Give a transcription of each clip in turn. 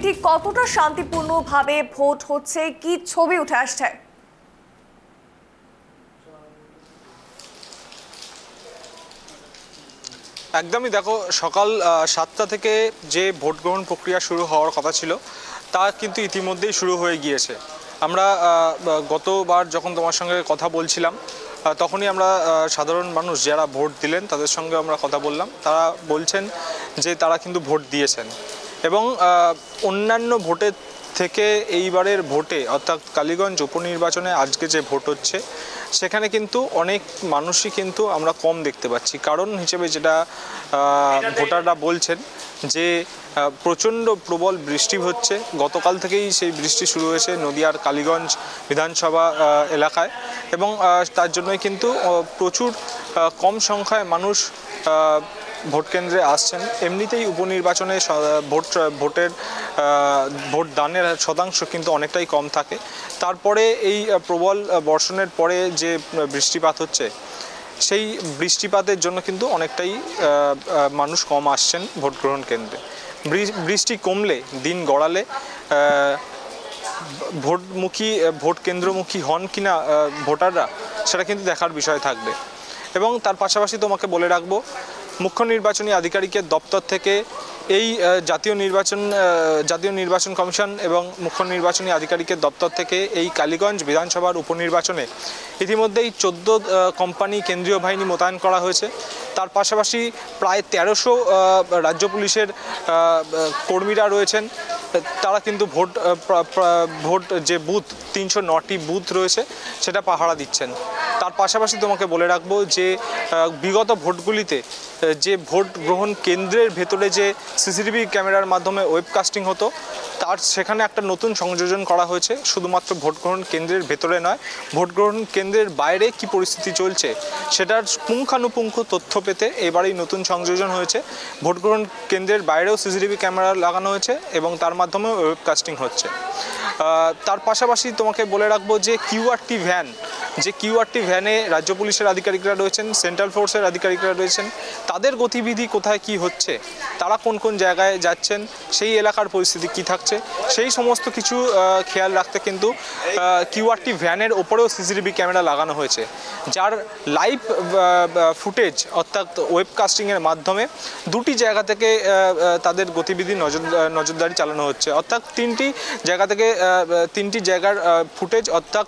ঠিক কতটা শান্তিপূর্ণভাবে ভোট হচ্ছে, কি ছবি উঠে আসছে? একদমই দেখো, সকাল 7টা থেকে যে ভোট গ্রহণ প্রক্রিয়া শুরু হওয়ার কথা ছিল তা কিন্তু ইতিমধ্যেই শুরু হয়ে গিয়েছে। আমরা গতবার যখন তোমার সঙ্গে কথা বলছিলাম তখনই আমরা সাধারণ মানুষ যারা ভোট দিলেন তাদের সঙ্গে আমরা কথা বললাম। তারা বলছেন যে তারা কিন্তু ভোট দিয়েছেন এবং অন্যান্য ভোটের থেকে এইবারের ভোটে অর্থাৎ কালীগঞ্জ উপনির্বাচনে আজকে যে ভোট হচ্ছে সেখানে কিন্তু অনেক মানুষই কিন্তু আমরা কম দেখতে পাচ্ছি। কারণ হিসেবে যেটা ভোটাররা বলছেন যে প্রচণ্ড প্রবল বৃষ্টি হচ্ছে, গতকাল থেকেই সেই বৃষ্টি শুরু হয়েছে নদিয়ার কালীগঞ্জ বিধানসভা এলাকায় এবং তার জন্যই কিন্তু প্রচুর কম সংখ্যায় মানুষ ভোট কেন্দ্রে আসছেন। এমনিতেই উপনির্বাচনে ভোট দানের শতাংশ কিন্তু অনেকটাই কম থাকে। তারপরে এই প্রবল বর্ষণের পরে যে বৃষ্টিপাত হচ্ছে সেই বৃষ্টিপাতের জন্য কিন্তু অনেকটাই মানুষ কম আসছেন ভোট গ্রহণ কেন্দ্রে। বৃষ্টি কমলে দিন গড়ালে ভোট কেন্দ্রমুখী হন কিনা ভোটাররা সেটা কিন্তু দেখার বিষয় থাকবে। এবং তার পাশাপাশি তোমাকে বলে রাখবো, মুখ্য নির্বাচনী আধিকারিকের দপ্তর থেকে এই জাতীয় নির্বাচন কমিশন এবং মুখ্য নির্বাচনী আধিকারিকের দপ্তর থেকে এই কালীগঞ্জ বিধানসভার উপনির্বাচনে ইতিমধ্যেই 14 কোম্পানি কেন্দ্রীয় বাহিনী মোতায়েন করা হয়েছে। তার পাশাপাশি প্রায় 1300 রাজ্য পুলিশের কর্মীরা রয়েছেন। তারা কিন্তু ভোট যে বুথ 309টি বুথ রয়েছে সেটা পাহারা দিচ্ছেন। তার পাশাপাশি তোমাকে বলে রাখবো যে বিগত ভোটগুলিতে যে ভোট গ্রহণ কেন্দ্রের ভেতরে যে সিসিটিভি ক্যামেরার মাধ্যমে ওয়েবকাস্টিং হতো তার সেখানে একটা নতুন সংযোজন করা হয়েছে। শুধুমাত্র ভোট গ্রহণ কেন্দ্রের ভেতরে নয়, ভোট গ্রহণ কেন্দ্রের বাইরে কি পরিস্থিতি চলছে সেটার পুঙ্খানুপুঙ্খ তথ্য পেতে এবারেই নতুন সংযোজন হয়েছে। ভোট গ্রহণ কেন্দ্রের বাইরেও সিসিটিভি ক্যামেরা লাগানো হয়েছে এবং তার মাধ্যমে ওয়েবকাস্টিং হচ্ছে। তার পাশাপাশি তোমাকে বলে রাখবো যে কিউআরটি ভ্যানে রাজ্য পুলিশের আধিকারিকরা রয়েছেন, সেন্ট্রাল ফোর্সের আধিকারিকরা রয়েছেন। তাদের গতিবিধি কোথায় কি হচ্ছে, তারা কোন কোন জায়গায় যাচ্ছেন, সেই এলাকার পরিস্থিতি কি থাকছে সেই সমস্ত কিছু খেয়াল রাখতে কিন্তু কিউআরটি ভ্যানের ওপরেও সিসিটিভি ক্যামেরা লাগানো হয়েছে, যার লাইভ ফুটেজ অর্থাৎ ওয়েবকাস্টিংয়ের মাধ্যমে দুটি জায়গা থেকে তাদের গতিবিধি নজরদারি চালানো হচ্ছে। অর্থাৎ তিনটি জায়গার ফুটেজ, অর্থাৎ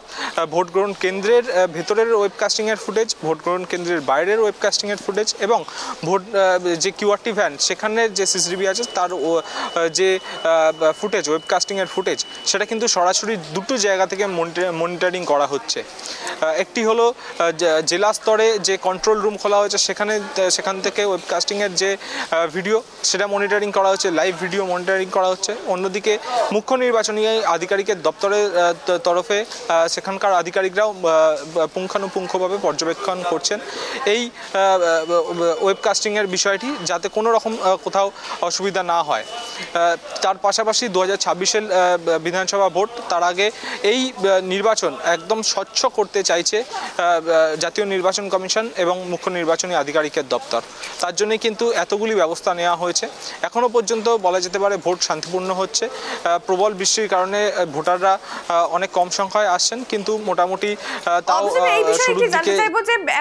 ভোট গ্রহণ কেন্দ্রের ভেতরের ওয়েবকাস্টিংয়ের ফুটেজ, ভোট গ্রহণ কেন্দ্রের বাইরের ওয়েবকাস্টিংয়ের ফুটেজ এবং যে কিউআরটি ভ্যান সেখানের যে সিসিটিভি আছে তার যে ফুটেজ ওয়েবকাস্টিংয়ের ফুটেজ সেটা কিন্তু সরাসরি দুটো জায়গা থেকে মনিটরিং করা হচ্ছে। একটি হলো জেলা স্তরে যে কন্ট্রোল রুম খোলা হয়েছে সেখান থেকে ওয়েবকাস্টিংয়ের যে ভিডিও সেটা মনিটরিং করা হচ্ছে, লাইভ ভিডিও মনিটরিং করা হচ্ছে। অন্যদিকে মুখ্য নির্বাচনী আধিকারিকের দপ্তরের তরফে সেখানকার আধিকারিকরাও পুঙ্খানুপুঙ্খভাবে পর্যবেক্ষণ করছেন এই ওয়েবকাস্টিংয়ের বিষয়টি, যাতে কোনো রকম কোথাও অসুবিধা না হয়। তার পাশাপাশি 2026-এর বিধানসভা ভোট, তার আগে এই নির্বাচন একদম স্বচ্ছ করতে চাইছে জাতীয় নির্বাচন কমিশন এবং মুখ্য নির্বাচনী আধিকারিকের দপ্তর। তার জন্যই কিন্তু এতগুলি ব্যবস্থা নেওয়া হয়েছে। এখনও পর্যন্ত বলা যেতে পারে ভোট শান্তিপূর্ণ হচ্ছে। প্রবল বৃষ্টির কারণে ভোটাররা অনেক কম সংখ্যায় আসছেন, কিন্তু মোটামুটি তাও শুরুর দিকে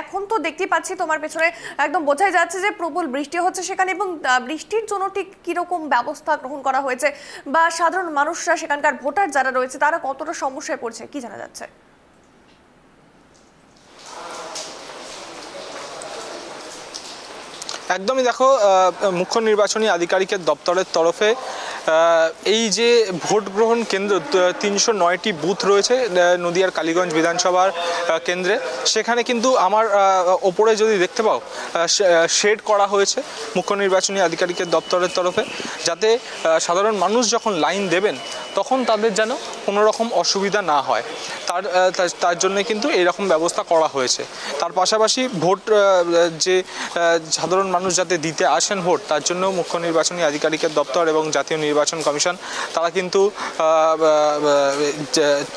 এখন তো দেখতে পাচ্ছি তোমার পেছনে একদম বোঝাই যাচ্ছে যে প্রবল বৃষ্টি হচ্ছে সেখানে, এবং বৃষ্টির জন্য ঠিক কিরকম ব্যবস্থা গ্রহণ করা হয়েছে বা সাধারণ মানুষরা সেখানকার ভোটার যারা রয়েছে তারা কতটা সমস্যায় পড়ছে কি জানা যাচ্ছে? একদমই দেখো, মুখ্য নির্বাচনী আধিকারিকের দপ্তরের তরফে এই যে ভোট গ্রহণ কেন্দ্র 309টি বুথ রয়েছে নদিয়ার কালীগঞ্জ বিধানসভার কেন্দ্রে, সেখানে কিন্তু আমার ওপরে যদি দেখতে পাও শেড করা হয়েছে মুখ্য নির্বাচনী আধিকারিকের দপ্তরের তরফে, যাতে সাধারণ মানুষ যখন লাইন দেবেন তখন তাদের যেন কোনো রকম অসুবিধা না হয়। তার জন্য কিন্তু এইরকম ব্যবস্থা করা হয়েছে। তার পাশাপাশি ভোট যে সাধারণ মানুষ যাতে দিতে আসেন ভোট, তার জন্য মুখ্য নির্বাচনী আধিকারিকের দপ্তর এবং জাতীয় নির্বাচন কমিশন তারা কিন্তু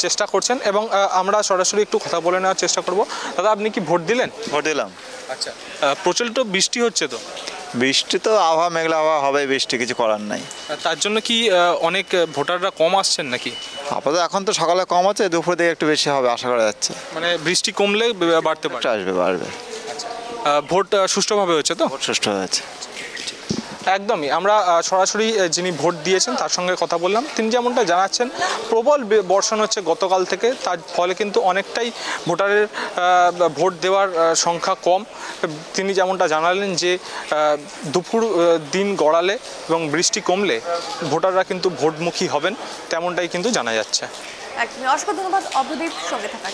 চেষ্টা করছেন এবং আমরা সরাসরি একটু কথা বলে নেওয়ার চেষ্টা করব। দাদা, আপনি কি ভোট দিলেন? ভোট দিলাম। আচ্ছা, প্রচণ্ড বৃষ্টি হচ্ছে তো? বৃষ্টি তো আবহাওয়া মেঘলা আবহাওয়া হবে, বৃষ্টি কিছু করার নাই। তার জন্য কি অনেক ভোটাররা কম আসছেন নাকি? আপাতত এখন তো সকালে কম আছে, দুপুর দিকে একটু বেশি হবে আশা করা যাচ্ছে। মানে বৃষ্টি কমলে বাড়তে পারে? একটু আসবে, বাড়বে। ভোট সুষ্ঠুভাবে হয়েছে তো? ভোট সুষ্ঠু হয়েছে। একদমই। আমরা সরাসরি যিনি ভোট দিয়েছেন তার সঙ্গে কথা বললাম। তিনি যেমনটা জানাচ্ছেন, প্রবল বর্ষণ হচ্ছে গতকাল থেকে, তার ফলে কিন্তু অনেকটাই ভোটারের ভোট দেওয়ার সংখ্যা কম। তিনি যেমনটা জানালেন যে দুপুর দিন গড়ালে এবং বৃষ্টি কমলে ভোটাররা কিন্তু ভোটমুখী হবেন, তেমনটাই কিন্তু জানা যাচ্ছে। একদমই। অসংখ্য ধন্যবাদ অভ্রদীপ সঙ্গে থাকার